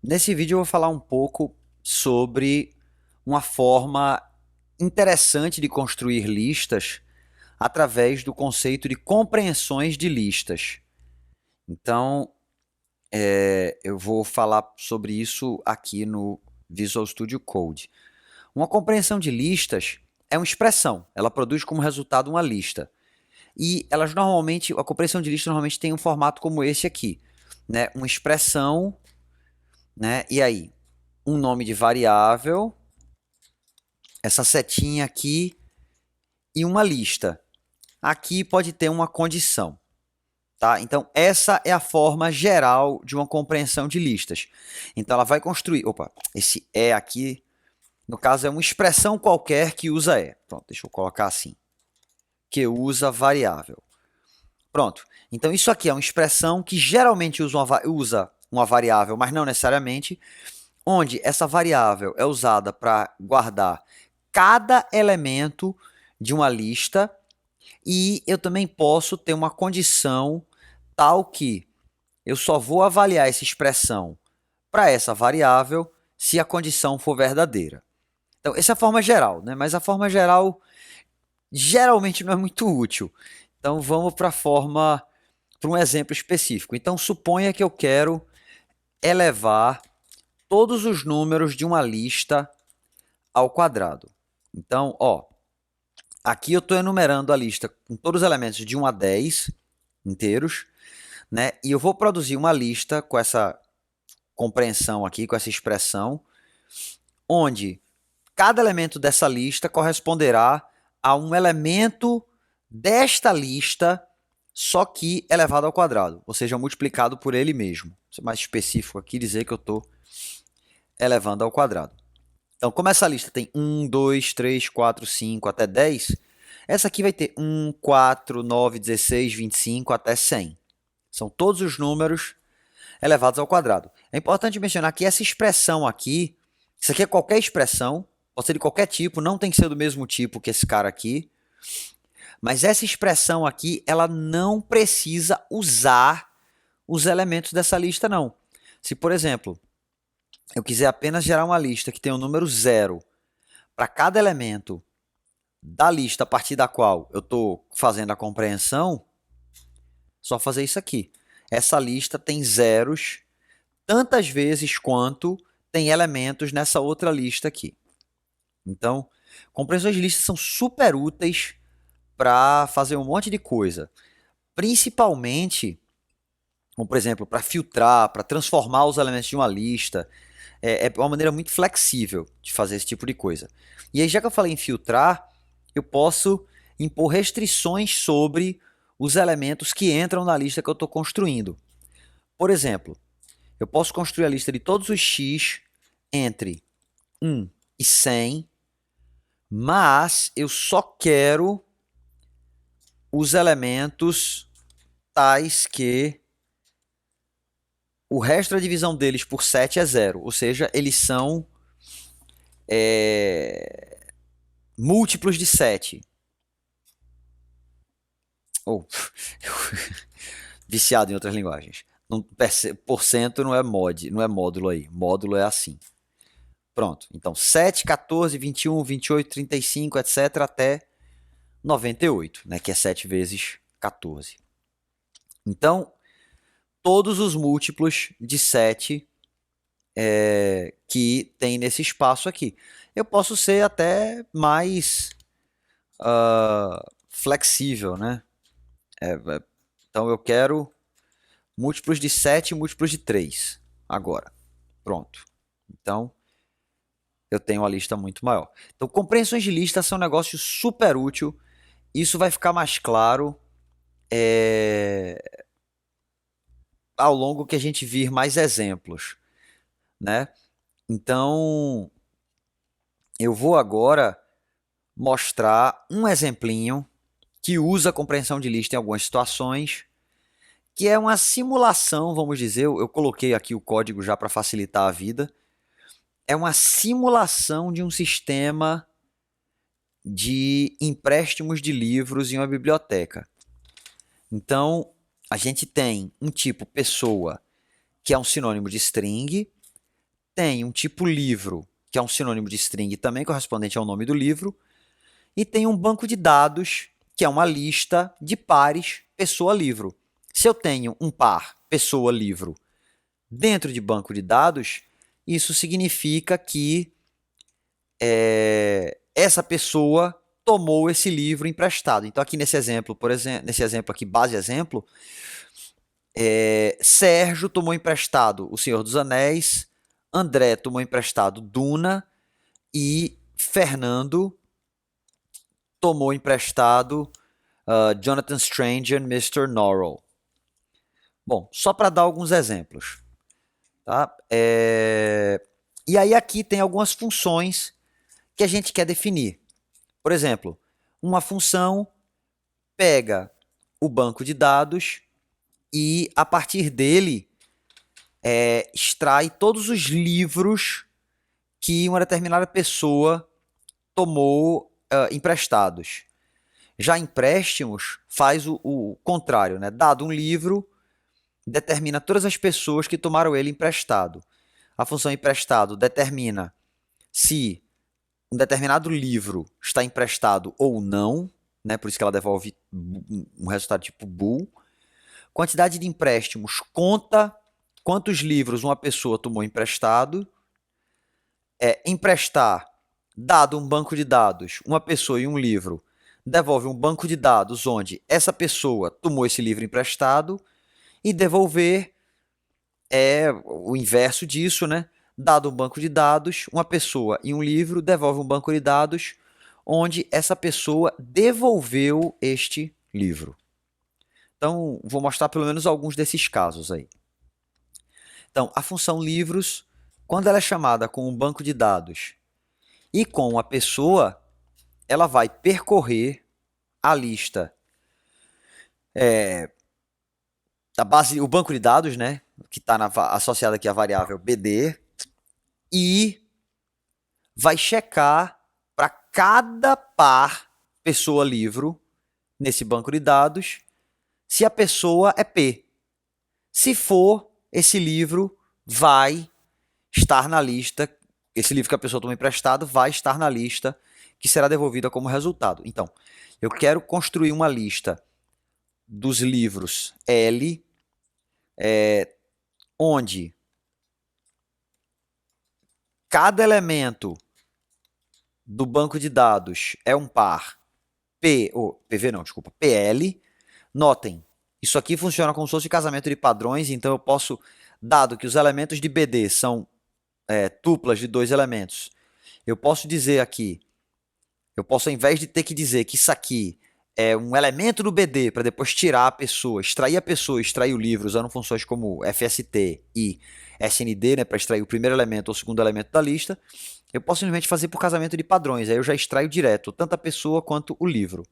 Nesse vídeo eu vou falar um pouco sobre uma forma interessante de construir listas através do conceito de compreensões de listas. Então, eu vou falar sobre isso aqui no Visual Studio Code. Uma compreensão de listas é uma expressão, ela produz como resultado uma lista. E elas normalmente, a compreensão de listas normalmente tem um formato como esse aqui, né? Uma expressão, né? E aí, um nome de variável, essa setinha aqui e uma lista. Aqui pode ter uma condição, tá? Então, essa é a forma geral de uma compreensão de listas. Então, ela vai construir... Opa, esse é aqui, no caso, é uma expressão qualquer que usa é. Pronto, deixa eu colocar assim. Que usa variável. Pronto. Então, isso aqui é uma expressão que geralmente usa uma variável, mas não necessariamente, onde essa variável é usada para guardar cada elemento de uma lista e eu também posso ter uma condição tal que eu só vou avaliar essa expressão para essa variável se a condição for verdadeira. Então, essa é a forma geral, né? Mas a forma geral geralmente não é muito útil. Então, vamos para a forma, para um exemplo específico. Então, suponha que eu quero elevar todos os números de uma lista ao quadrado. Então, ó, aqui eu estou enumerando a lista com todos os elementos de 1 a 10 inteiros, né? E eu vou produzir uma lista com essa compreensão aqui, com essa expressão, onde cada elemento dessa lista corresponderá a um elemento desta lista, só que elevado ao quadrado, ou seja, multiplicado por ele mesmo. Vou ser mais específico aqui, dizer que eu estou elevando ao quadrado. Então, como essa lista tem 1, 2, 3, 4, 5 até 10, essa aqui vai ter 1, 4, 9, 16, 25 até 100. São todos os números elevados ao quadrado. É importante mencionar que essa expressão aqui, isso aqui é qualquer expressão, pode ser de qualquer tipo, não tem que ser do mesmo tipo que esse cara aqui, mas essa expressão aqui, ela não precisa usar os elementos dessa lista, não. Se, por exemplo, eu quiser apenas gerar uma lista que tem o número 0 para cada elemento da lista a partir da qual eu estou fazendo a compreensão, só fazer isso aqui. Essa lista tem zeros tantas vezes quanto tem elementos nessa outra lista aqui. Então, compreensões de lista são super úteis para fazer um monte de coisa. Principalmente, como por exemplo, para filtrar, para transformar os elementos de uma lista. É uma maneira muito flexível de fazer esse tipo de coisa. E aí, já que eu falei em filtrar, eu posso impor restrições sobre os elementos que entram na lista que eu estou construindo. Por exemplo, eu posso construir a lista de todos os x entre 1 e 100, mas eu só quero os elementos tais que o resto da divisão deles por 7 é zero, ou seja, eles são múltiplos de 7. Ou viciado em outras linguagens. Porcento não é mod, não é módulo aí. Módulo é assim. Pronto. Então, 7, 14, 21, 28, 35, etc. até 98, né? Que é 7 vezes 14. Então, todos os múltiplos de 7 que tem nesse espaço aqui. Eu posso ser até mais flexível, né? Então, eu quero múltiplos de 7 e múltiplos de 3. Agora. Pronto. Então, eu tenho uma lista muito maior. Então, compreensões de lista são um negócio super útil. Isso vai ficar mais claro ao longo que a gente vir mais exemplos, né? Então, eu vou agora mostrar um exemplinho que usa a compreensão de lista em algumas situações, que é uma simulação, vamos dizer, eu coloquei aqui o código já para facilitar a vida, é uma simulação de um sistema de empréstimos de livros em uma biblioteca. Então, a gente tem um tipo pessoa, que é um sinônimo de string, tem um tipo livro, que é um sinônimo de string também correspondente ao nome do livro, e tem um banco de dados, que é uma lista de pares pessoa-livro. Se eu tenho um par pessoa-livro dentro de banco de dados, isso significa que essa pessoa tomou esse livro emprestado. Então, aqui nesse exemplo, por exemplo, nesse exemplo aqui, base exemplo, Sérgio tomou emprestado O Senhor dos Anéis, André tomou emprestado Duna e Fernando tomou emprestado Jonathan Strange and Mr. Norrell. Bom, só para dar alguns exemplos. Tá? E aí aqui tem algumas funções que a gente quer definir. Por exemplo, uma função pega o banco de dados e, a partir dele, extrai todos os livros que uma determinada pessoa tomou emprestados. Já empréstimos faz o contrário, né? Dado um livro, determina todas as pessoas que tomaram ele emprestado. A função emprestado determina se um determinado livro está emprestado ou não, né? Por isso que ela devolve um resultado tipo bool. Quantidade de empréstimos conta quantos livros uma pessoa tomou emprestado. Emprestar, dado um banco de dados, uma pessoa e um livro, devolve um banco de dados onde essa pessoa tomou esse livro emprestado, e devolver o inverso disso, né? Dado um banco de dados, uma pessoa e um livro, devolve um banco de dados onde essa pessoa devolveu este livro. Então, vou mostrar pelo menos alguns desses casos aí. Então, a função livros, quando ela é chamada com um banco de dados e com a pessoa, ela vai percorrer a lista da base, o banco de dados, né, que está associado aqui à variável BD, e vai checar para cada par pessoa-livro nesse banco de dados se a pessoa é P. Se for, esse livro vai estar na lista, esse livro que a pessoa tomou emprestado vai estar na lista que será devolvida como resultado. Então, eu quero construir uma lista dos livros L, onde cada elemento do banco de dados é um par PL. Notem, isso aqui funciona como se fosse casamento de padrões, então eu posso, dado que os elementos de BD são tuplas de dois elementos, eu posso dizer aqui, ao invés de ter que dizer que isso aqui é um elemento do BD para depois tirar a pessoa, extrair o livro usando funções como FST e SND, né, para extrair o primeiro elemento ou o segundo elemento da lista, eu posso simplesmente fazer por casamento de padrões, aí eu já extraio direto tanto a pessoa quanto o livro.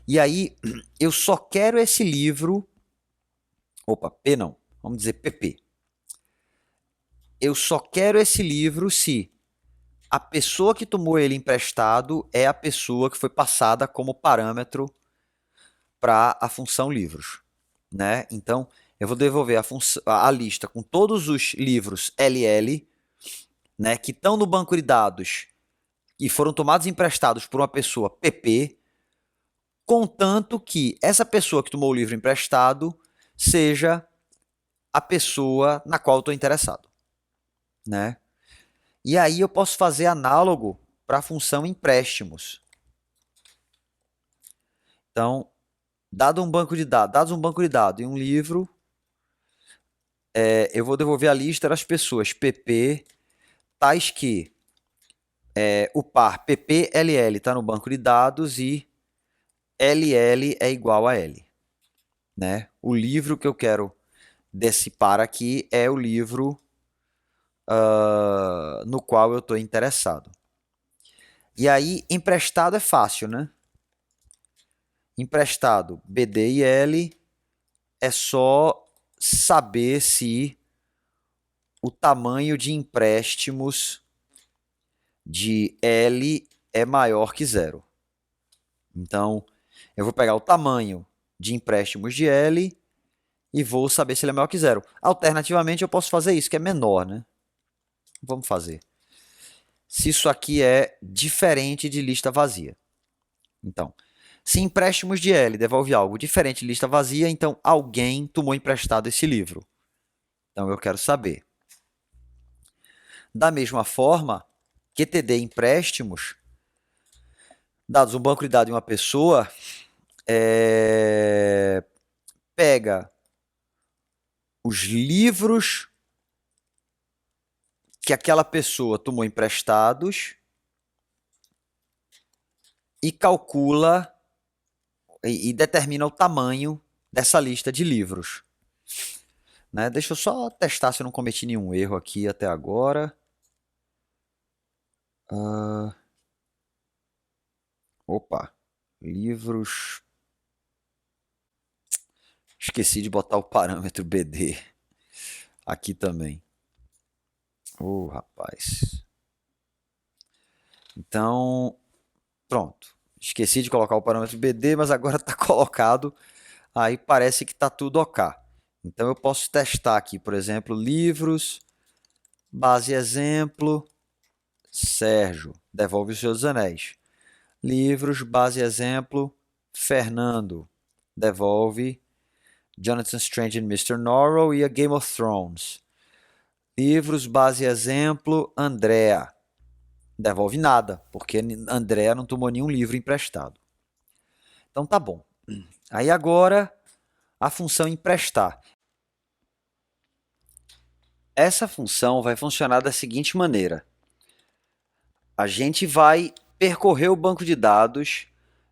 E aí eu só quero esse livro, P não, vamos dizer PP. Eu só quero esse livro se a pessoa que tomou ele emprestado é a pessoa que foi passada como parâmetro para a função livros, né? Então, eu vou devolver a lista com todos os livros LL, né, que estão no banco de dados e foram tomados emprestados por uma pessoa PP, contanto que essa pessoa que tomou o livro emprestado seja a pessoa na qual eu estou interessado, né? E aí eu posso fazer análogo para a função empréstimos. Então, dados um banco de dados e um livro, eu vou devolver a lista das pessoas PP, tais que o par PPLL está no banco de dados e LL é igual a L. Né? O livro que eu quero desse par aqui é o livro no qual eu estou interessado. E aí, emprestado é fácil, né? Emprestado BD e L é só saber se o tamanho de empréstimos de L é maior que 0. Então, eu vou pegar o tamanho de empréstimos de L e vou saber se ele é maior que 0. Alternativamente, eu posso fazer isso, que é menor, né? Vamos fazer. Se isso aqui é diferente de lista vazia. Então, se empréstimos de L devolve algo diferente de lista vazia, então alguém tomou emprestado esse livro. Então eu quero saber. Da mesma forma, QTD empréstimos, dados um banco de dados de uma pessoa, pega os livros que aquela pessoa tomou emprestados e calcula e determina o tamanho dessa lista de livros. Né? Deixa eu só testar se eu não cometi nenhum erro aqui até agora. Opa, livros. Esqueci de botar o parâmetro BD aqui também. Rapaz. Então, pronto. Esqueci de colocar o parâmetro BD, mas agora está colocado. Aí parece que está tudo ok. Então eu posso testar aqui, por exemplo, livros, base exemplo, Sérgio, devolve os seus anéis. Livros, base exemplo, Fernando, devolve Jonathan Strange and Mr. Norrell e a Game of Thrones. Livros, base exemplo, Andrea, devolve nada, porque Andrea não tomou nenhum livro emprestado. Então tá bom. Aí agora a função emprestar. Essa função vai funcionar da seguinte maneira. A gente vai percorrer o banco de dados,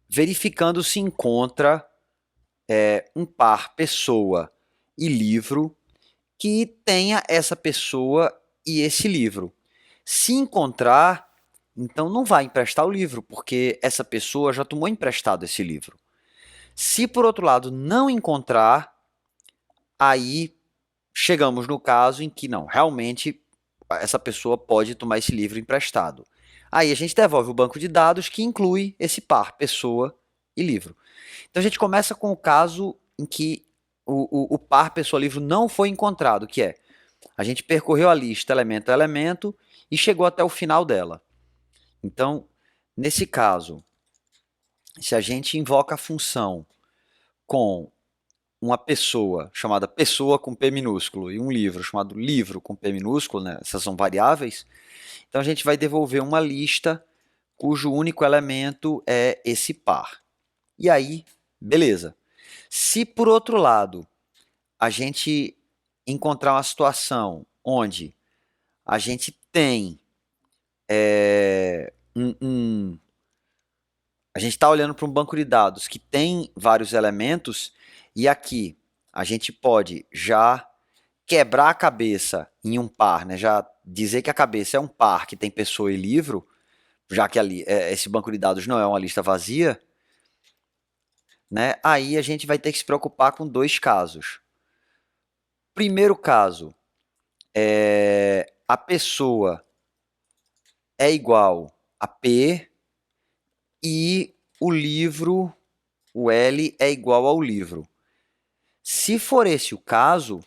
verificando se encontra um par pessoa e livro que tenha essa pessoa e esse livro. Se encontrar, então não vai emprestar o livro, porque essa pessoa já tomou emprestado esse livro. Se por outro lado não encontrar, aí chegamos no caso em que não, realmente essa pessoa pode tomar esse livro emprestado. Aí a gente devolve o banco de dados que inclui esse par, pessoa e livro. Então a gente começa com o caso em que o par pessoa-livro não foi encontrado, que é, a gente percorreu a lista elemento a elemento e chegou até o final dela. Então, nesse caso, se a gente invoca a função com uma pessoa chamada pessoa com P minúsculo e um livro chamado livro com P minúsculo, né? Essas são variáveis, então a gente vai devolver uma lista cujo único elemento é esse par. E aí, beleza. Se por outro lado a gente encontrar uma situação onde a gente tem a gente está olhando para um banco de dados que tem vários elementos e aqui a gente pode já quebrar a cabeça em um par, né? Já dizer que a cabeça é um par que tem pessoa e livro, já que ali, esse banco de dados não é uma lista vazia, né? Aí a gente vai ter que se preocupar com dois casos. Primeiro caso, a pessoa é igual a P e o livro, o L, é igual ao livro. Se for esse o caso,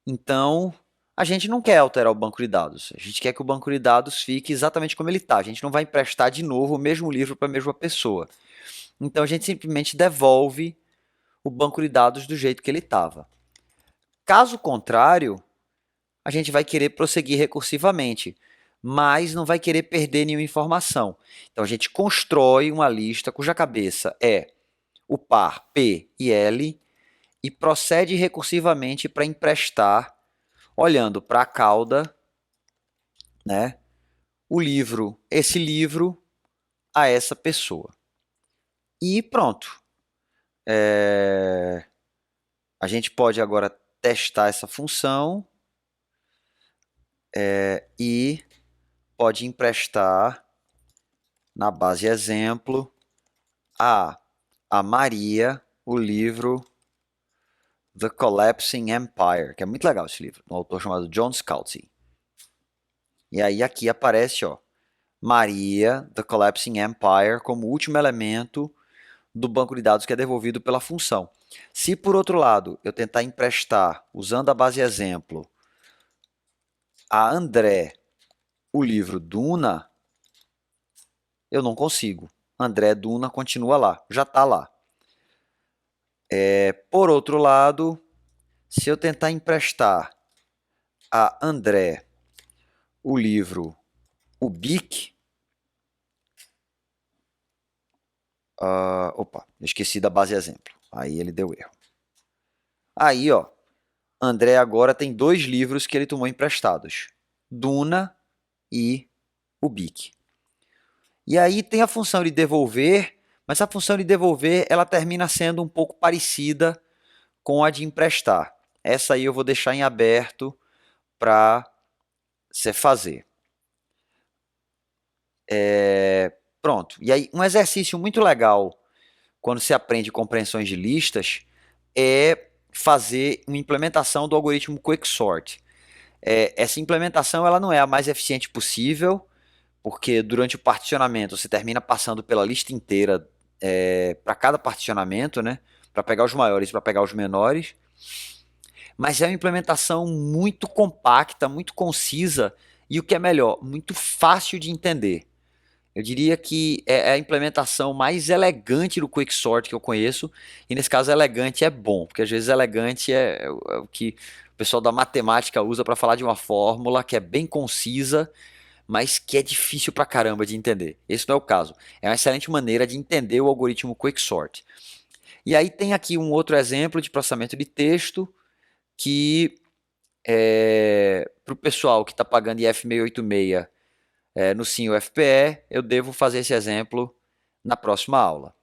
então a gente não quer alterar o banco de dados. A gente quer que o banco de dados fique exatamente como ele está. A gente não vai emprestar de novo o mesmo livro para a mesma pessoa. Então a gente simplesmente devolve o banco de dados do jeito que ele estava. Caso contrário, a gente vai querer prosseguir recursivamente, mas não vai querer perder nenhuma informação. Então a gente constrói uma lista cuja cabeça é o par P e L e procede recursivamente para emprestar, olhando para a cauda, né, o livro, esse livro, a essa pessoa. E pronto. A gente pode agora testar essa função e pode emprestar na base exemplo a Maria o livro The Collapsing Empire, que é muito legal esse livro, um autor chamado John Scalzi. E aí aqui aparece, ó, Maria, The Collapsing Empire, como último elemento do banco de dados que é devolvido pela função. Se, por outro lado, eu tentar emprestar, usando a base exemplo, a André o livro Duna, eu não consigo. André Duna continua lá, já está lá. Por outro lado, se eu tentar emprestar a André o livro O Bic, opa, esqueci da base exemplo. Aí ele deu erro. Aí, ó, André agora tem 2 livros que ele tomou emprestados: Duna e o Bic. E aí tem a função de devolver, mas a função de devolver ela termina sendo um pouco parecida com a de emprestar. Essa aí eu vou deixar em aberto para você fazer. Pronto. E aí um exercício muito legal quando se aprende compreensões de listas é fazer uma implementação do algoritmo Quicksort. Essa implementação ela não é a mais eficiente possível, porque durante o particionamento você termina passando pela lista inteira para cada particionamento, né? Para pegar os maiores e para pegar os menores. Mas é uma implementação muito compacta, muito concisa e o que é melhor, muito fácil de entender. Eu diria que é a implementação mais elegante do Quicksort que eu conheço, e nesse caso elegante é bom, porque às vezes elegante é o que o pessoal da matemática usa para falar de uma fórmula que é bem concisa, mas que é difícil pra caramba de entender. Esse não é o caso. É uma excelente maneira de entender o algoritmo Quicksort. E aí tem aqui um outro exemplo de processamento de texto que para o pessoal que está pagando IF686 no Sim UFPE, eu devo fazer esse exemplo na próxima aula.